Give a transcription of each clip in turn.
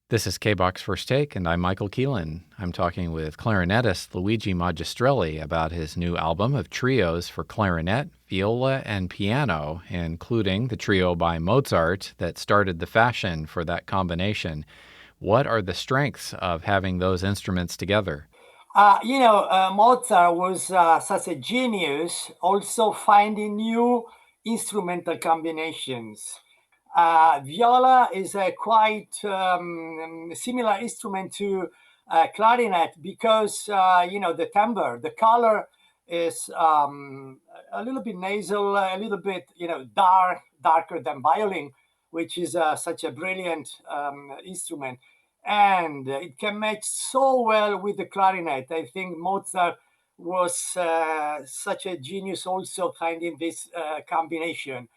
This is KBACH First Take, and I'm Michael Keelan. I'm talking with clarinetist Luigi Magistrelli about his new album of trios for clarinet, viola, and piano, including the trio by Mozart that started the fashion for that combination. What are the strengths of having those instruments together? Mozart was such a genius, also finding new instrumental combinations. Viola is a quite similar instrument to clarinet because, the timbre, the color is a little bit nasal, a little bit, darker than violin, which is such a brilliant instrument. And it can match so well with the clarinet. I think Mozart was such a genius also finding this combination.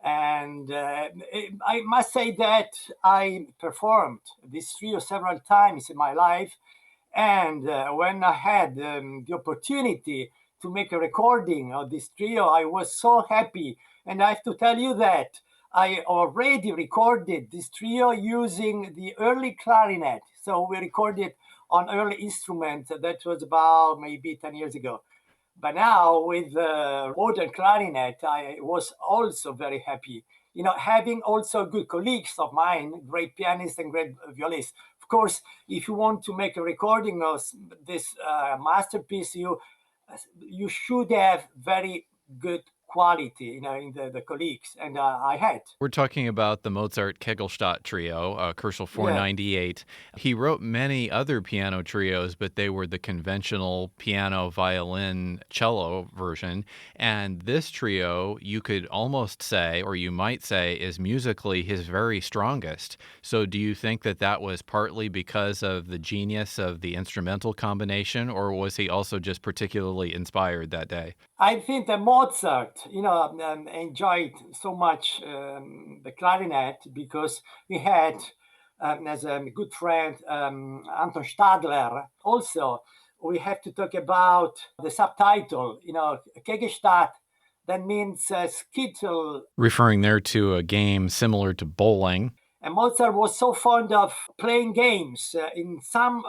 And I must say that I performed this trio several times in my life. And when I had the opportunity to make a recording of this trio, I was so happy. And I have to tell you that I already recorded this trio using the early clarinet. So we recorded on early instruments. That was about maybe 10 years ago. But now with modern clarinet, I was also very happy. Having also good colleagues of mine, great pianists and great violists. Of course, if you want to make a recording of this masterpiece, you should have very good quality, in the colleagues, and I had. We're talking about the Mozart Kegelstatt trio, Kurschel Yeah. 498. He wrote many other piano trios, but they were the conventional piano, violin, cello version. And this trio, you could almost say, or you might say, is musically his very strongest. So do you think that that was partly because of the genius of the instrumental combination, or was he also just particularly inspired that day? I think that Mozart, enjoyed so much the clarinet because he had, as a good friend, Anton Stadler. Also, we have to talk about the subtitle, Kegelstatt, that means skittle. Referring there to a game similar to bowling. And Mozart was so fond of playing games in some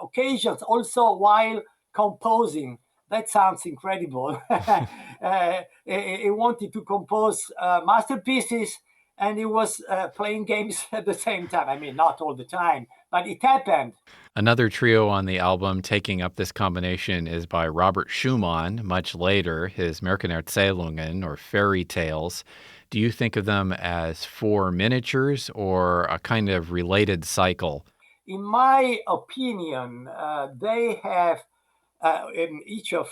occasions, also while composing. That sounds incredible. He wanted to compose masterpieces and he was playing games at the same time. I mean, not all the time, but it happened. Another trio on the album taking up this combination is by Robert Schumann, much later, his Märchenerzählungen, or fairy tales. Do you think of them as four miniatures or a kind of related cycle? In my opinion, they have in each of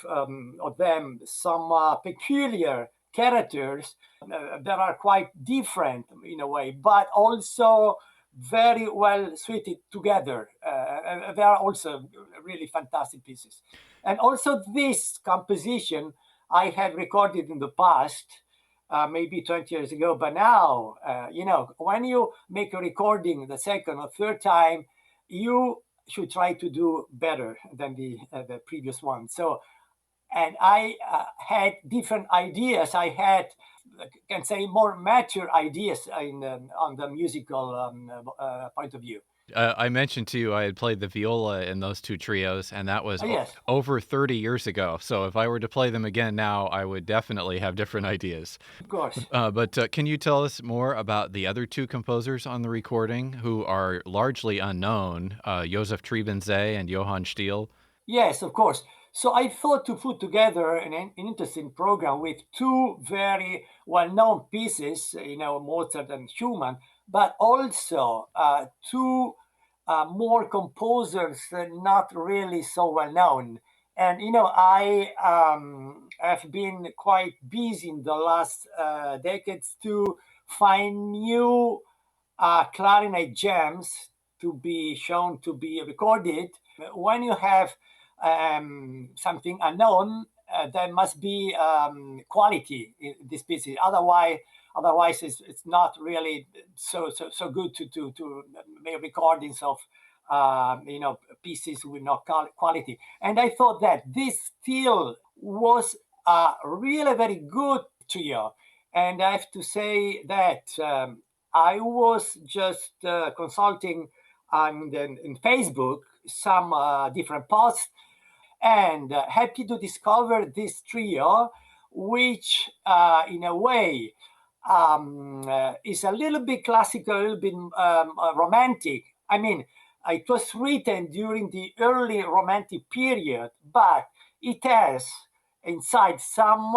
them some peculiar characters that are quite different in a way, but also very well suited together. They are also really fantastic pieces. And also this composition I had recorded in the past, maybe 20 years ago, but now, when you make a recording the second or third time, you should try to do better than the previous one. So, and I had different ideas. I had, can say, more mature ideas on the musical point of view. I mentioned to you I had played the viola in those two trios, and that was Yes, over 30 years ago. So if I were to play them again now, I would definitely have different ideas. of course. But can you tell us more about the other two composers on the recording who are largely unknown, Josef Trebensee and Johann Stiel? Yes, of course. So I thought to put together an interesting program with two very well-known pieces, Mozart and Schumann, but also two more composers not really so well-known. And I have been quite busy in the last decades to find new clarinet gems to be shown, to be recorded. When you have something unknown, there must be quality in this piece. Otherwise, it's not really so good to make recordings of pieces with no quality. And I thought that this still was a really very good trio. And I have to say that I was just consulting in Facebook some different posts, and happy to discover this trio, which in a way is a little bit classical, a little bit romantic. I mean, it was written during the early romantic period, but it has inside some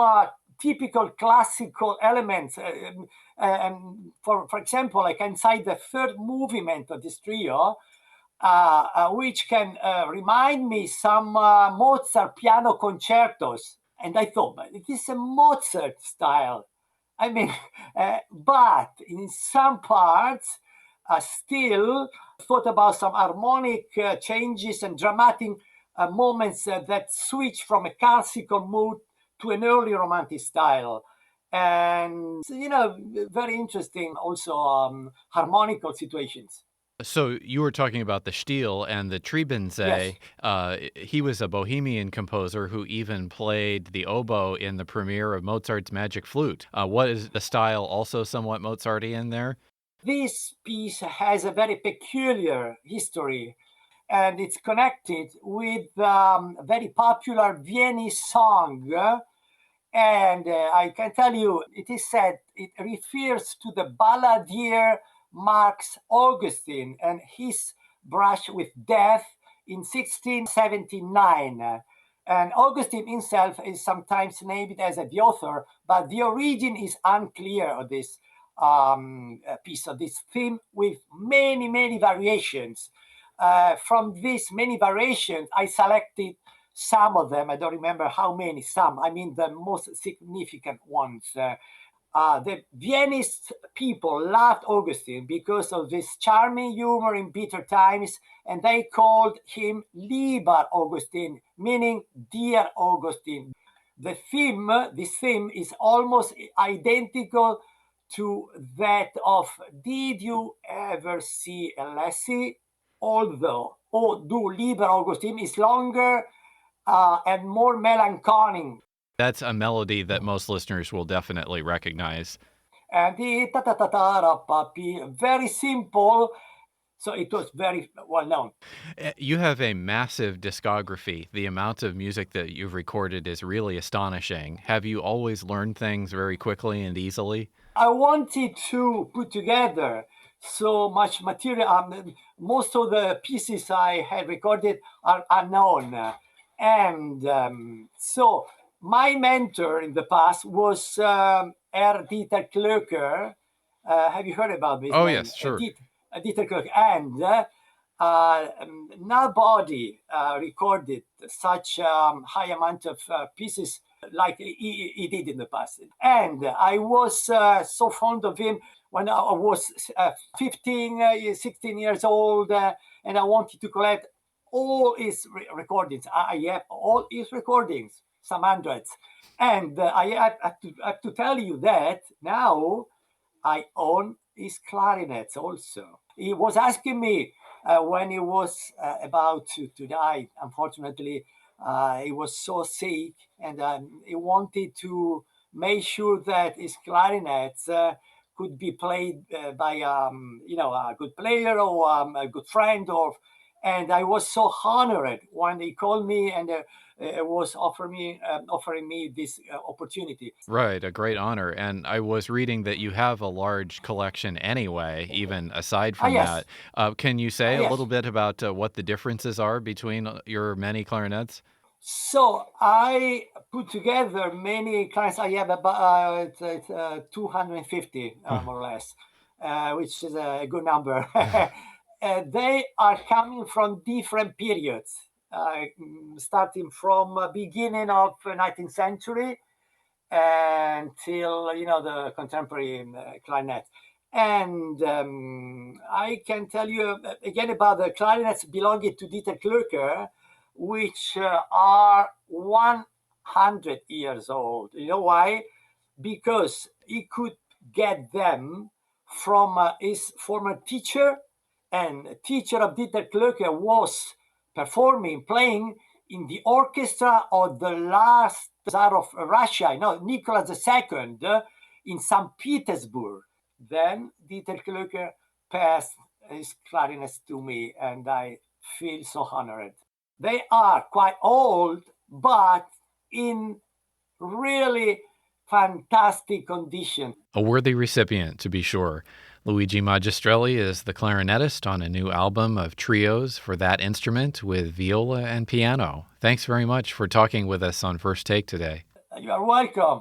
typical classical elements. For example, like inside the third movement of this trio, which can remind me some Mozart piano concertos. And I thought, but it is a Mozart style. I mean, but in some parts, still thought about some harmonic changes and dramatic moments that switch from a classical mood to an early romantic style. And, very interesting also harmonical situations. So you were talking about the Stiel and the Yes. Trebensee. He was a Bohemian composer who even played the oboe in the premiere of Mozart's Magic Flute. What is the style also somewhat Mozartian there? This piece has a very peculiar history, and it's connected with a very popular Viennese song. And I can tell you, it is said it refers to the balladier Marx Augustin and his brush with death in 1679. And Augustine himself is sometimes named as the author, but the origin is unclear of this piece of this theme with many, many variations. From these many variations, I selected some of them. I don't remember how many, some. I mean, the most significant ones. The Viennese people loved Augustine because of this charming humor in bitter times, and they called him Lieber Augustin, meaning dear Augustine. This theme is almost identical to that of Did You Ever See a Lassie? Although, O du lieber Augustine is longer and more melancholic. That's a melody that most listeners will definitely recognize. And the ta ta ta ta ra pa pi, very simple. So it was very well known. You have a massive discography. The amount of music that you've recorded is really astonishing. Have you always learned things very quickly and easily? I wanted to put together so much material. Most of the pieces I had recorded are unknown. And so my mentor in the past was Dieter Klöcker. Have you heard about this Oh, name? yes, sure. Dieter Klöcker. And nobody recorded such high amount of pieces like he did in the past. And I was so fond of him when I was 15, 16 years old, and I wanted to collect all his recordings. I have all his recordings, some hundreds. And I have to tell you that now I own his clarinets also. He was asking me when he was about to die, unfortunately, he was so sick, and he wanted to make sure that his clarinets could be played by a good player or a good friend. And I was so honored when he called me and was offering me this opportunity. Right, a great honor. And I was reading that you have a large collection anyway, even aside from Yes. that. Can you say a Yes. little bit about what the differences are between your many clarinets? So I put together many clients. I have about 250 more or less, which is a good number. They are coming from different periods, starting from beginning of 19th century until the contemporary clarinet. And I can tell you again about the clarinets belonging to Dieter Klöcker, which are 100 years old. You know why? Because he could get them from his former teacher, and teacher of Dieter Klöcker was playing in the orchestra of the last Tsar of Russia, Nicholas II, in St. Petersburg. Then Dieter Klöcker passed is clarinets to me, and I feel so honored. They are quite old, but in really fantastic condition. A worthy recipient, to be sure. Luigi Magistrelli is the clarinetist on a new album of trios for that instrument with viola and piano. Thanks very much for talking with us on First Take today. You are welcome.